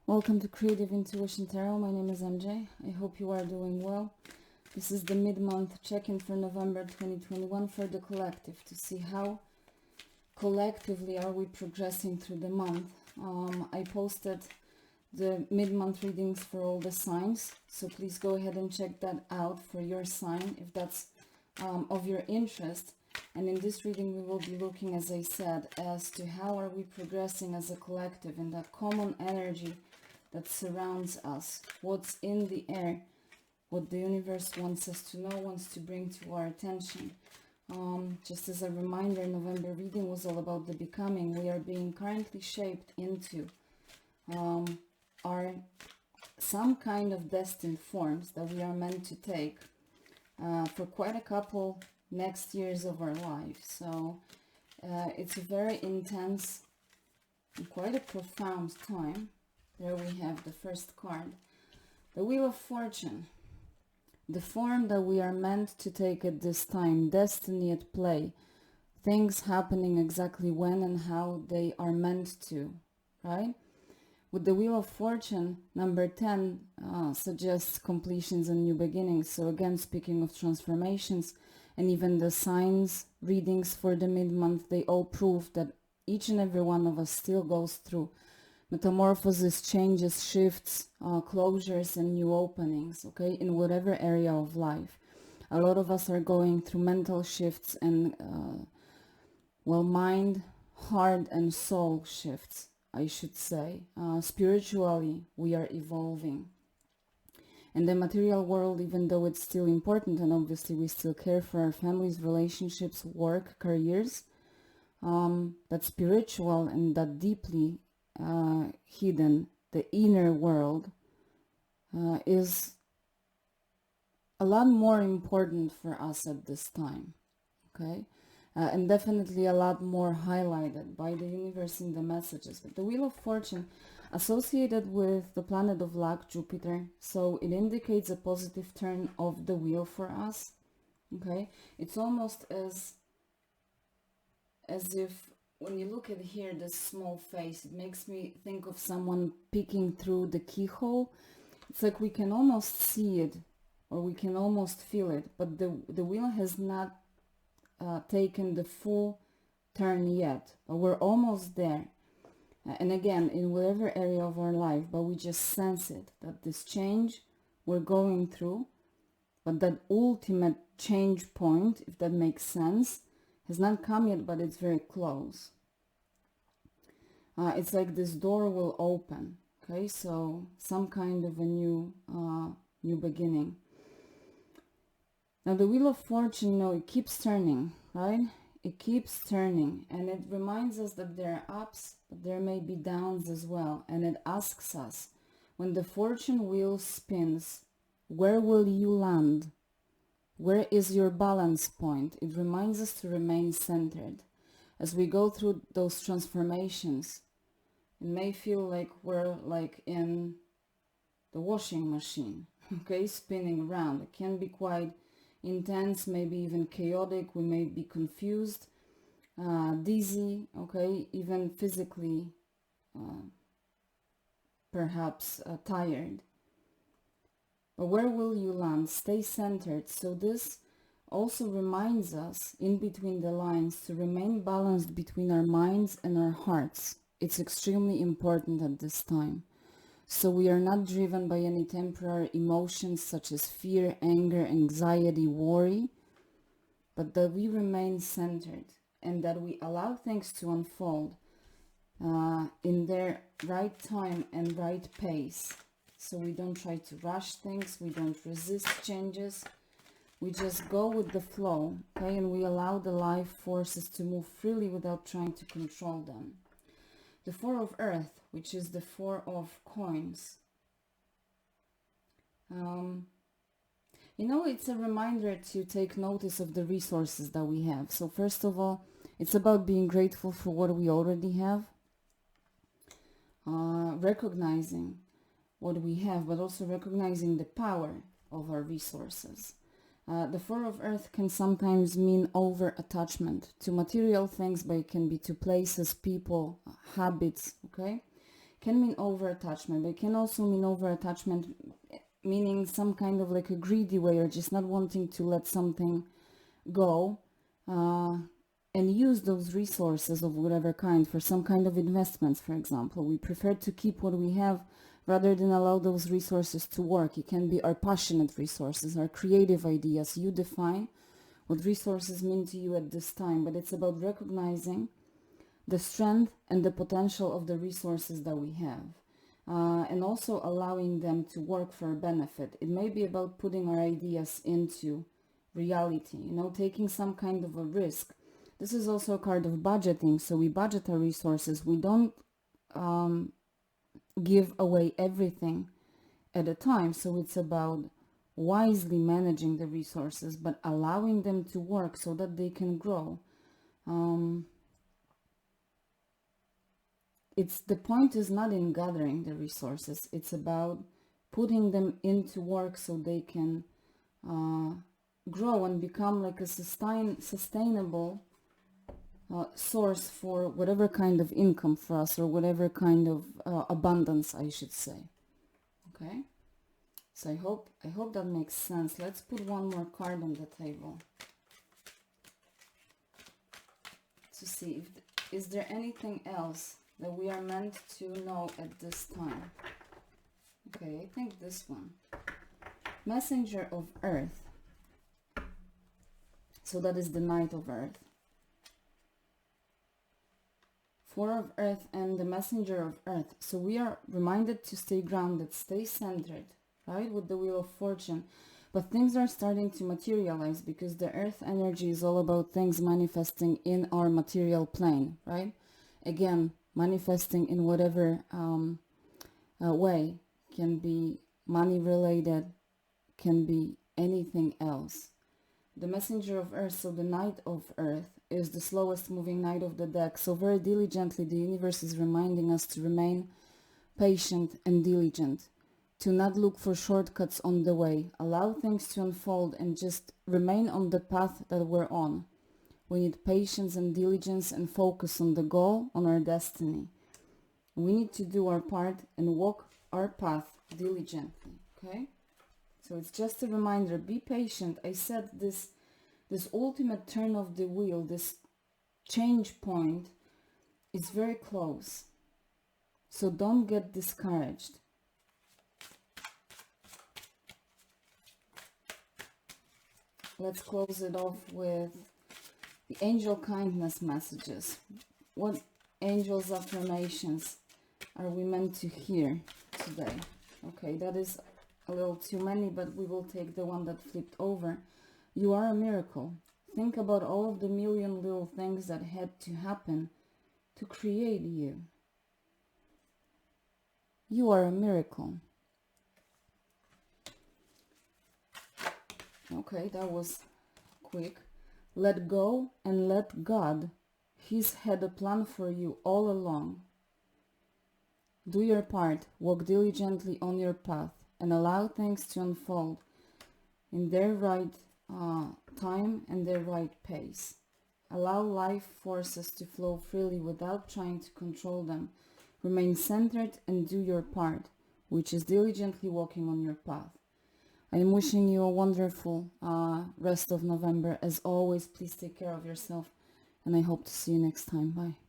Welcome to Creative Intuition Tarot. My name is MJ. I hope you are doing well. This is the mid-month check-in for November 2021 for the collective to see how collectively are we progressing through the month. I posted the mid-month readings for all the signs, so please go ahead and check that out for your sign if that's of your interest. And in this reading we will be looking, as I said, as to how are we progressing as a collective in that common energy that surrounds us, what's in the air, what the universe wants us to know, wants to bring to our attention. Just as a reminder, November reading was all about the becoming. We are being currently shaped into our some kind of destined forms that we are meant to take for quite a couple next years of our life. So it's a very intense and quite a profound time. There we have the first card, the Wheel of Fortune, the form that we are meant to take at this time, destiny at play, things happening exactly when and how they are meant to, right? With the Wheel of Fortune, number 10 suggests completions and new beginnings. So again, speaking of transformations, and even the signs readings for the mid-month, they all prove that each and every one of us still goes through metamorphosis, changes, shifts, closures, and new openings, okay, in whatever area of life. A lot of us are going through mental shifts and, mind, heart, and soul shifts, I should say. Spiritually, we are evolving. And the material world, even though it's still important, and obviously we still care for our families, relationships, work, careers, that spiritual and that deeply hidden, the inner world, is a lot more important for us at this time, okay? And definitely a lot more highlighted by the universe in the messages. But the Wheel of Fortune associated with the planet of luck, Jupiter, so it indicates a positive turn of the wheel for us, okay? It's almost as if when you look at here, this small face, it makes me think of someone peeking through the keyhole. It's like we can almost see it, or we can almost feel it, but the wheel has not taken the full turn yet, but we're almost there. And again, in whatever area of our life, but we just sense it, that this change we're going through, but that ultimate change point, if that makes sense, has not come yet, but it's very close. It's like this door will open, okay? So some kind of a new beginning. Now the Wheel of Fortune, it keeps turning, right? It keeps turning, and it reminds us that there are ups, but there may be downs as well. And it asks us, when the fortune wheel spins, where will you land? Where is your balance point? It reminds us to remain centered. As we go through those transformations, it may feel like we're like in the washing machine, okay, spinning around. It can be quite intense, maybe even chaotic. We may be confused, dizzy, okay, even physically perhaps tired. But where will you land? Stay centered. So this also reminds us, in between the lines, to remain balanced between our minds and our hearts. It's extremely important at this time. So we are not driven by any temporary emotions such as fear, anger, anxiety, worry, but that we remain centered and that we allow things to unfold in their right time and right pace. So we don't try to rush things, we don't resist changes, we just go with the flow, okay? And we allow the life forces to move freely without trying to control them. The Four of Earth, which is the Four of Coins. It's a reminder to take notice of the resources that we have. So first of all, it's about being grateful for what we already have, recognizing what we have, but also recognizing the power of our resources. The Four of Earth can sometimes mean over-attachment to material things, but it can be to places, people, habits, okay? Can mean over-attachment, but it can also mean over-attachment meaning some kind of like a greedy way, or just not wanting to let something go and use those resources of whatever kind for some kind of investments, for example. We prefer to keep what we have rather than allow those resources to work. It can be our passionate resources, our creative ideas. You define what resources mean to you at this time, but it's about recognizing the strength and the potential of the resources that we have, and also allowing them to work for our benefit. It may be about putting our ideas into reality, taking some kind of a risk. This is also a card of budgeting, so we budget our resources. We don't give away everything at a time, so it's about wisely managing the resources, but allowing them to work so that they can grow. The point is not in gathering the resources, it's about putting them into work so they can grow and become like a sustainable source for whatever kind of income for us, or whatever kind of abundance, I should say. Okay, so I hope that makes sense. Let's put one more card on the table to see is there anything else that we are meant to know at this time. Okay, I think this one. Messenger of Earth. So that is the Knight of Earth. Four of Earth and the Messenger of Earth. So we are reminded to stay grounded, stay centered, right? With the Wheel of Fortune. But things are starting to materialize because the Earth energy is all about things manifesting in our material plane, right? Again, manifesting in whatever way. Can be money related, can be anything else. The Messenger of Earth, so the Knight of Earth, is the slowest moving knight of the deck. So very diligently the universe is reminding us to remain patient and diligent, to not look for shortcuts on the way, allow things to unfold and just remain on the path that we're on. We need patience and diligence and focus on the goal, on our destiny. We need to do our part and walk our path diligently, okay? So it's just a reminder, be patient. I said this ultimate turn of the wheel, this change point is very close. So don't get discouraged. Let's close it off with the angel kindness messages. What angels affirmations are we meant to hear today? Okay, that is a little too many, but we will take the one that flipped over. You are a miracle. Think about all of the million little things that had to happen to create you. You are a miracle. Okay, that was quick. Let go and let God. He's had a plan for you all along. Do your part, walk diligently on your path, and allow things to unfold in their right time and their right pace. Allow life forces to flow freely without trying to control them. Remain centered and do your part, which is diligently walking on your path. I am wishing you a wonderful rest of November. As always, please take care of yourself, and I hope to see you next time. Bye.